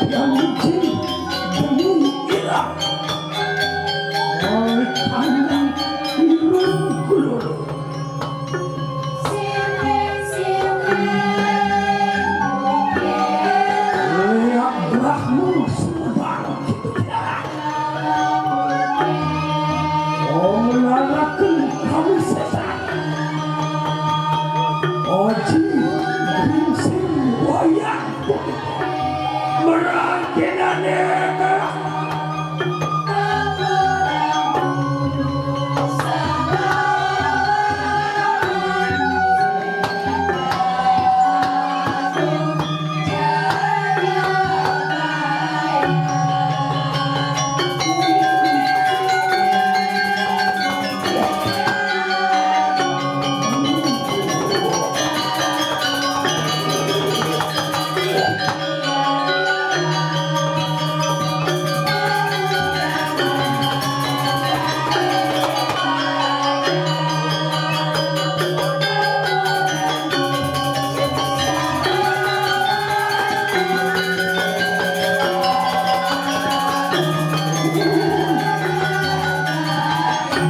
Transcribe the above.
yang menjadi demi ilah oleh tangan irun kulur leak berahmu sebar kita lalakan kamu sesat oji ringsing wayang merakinane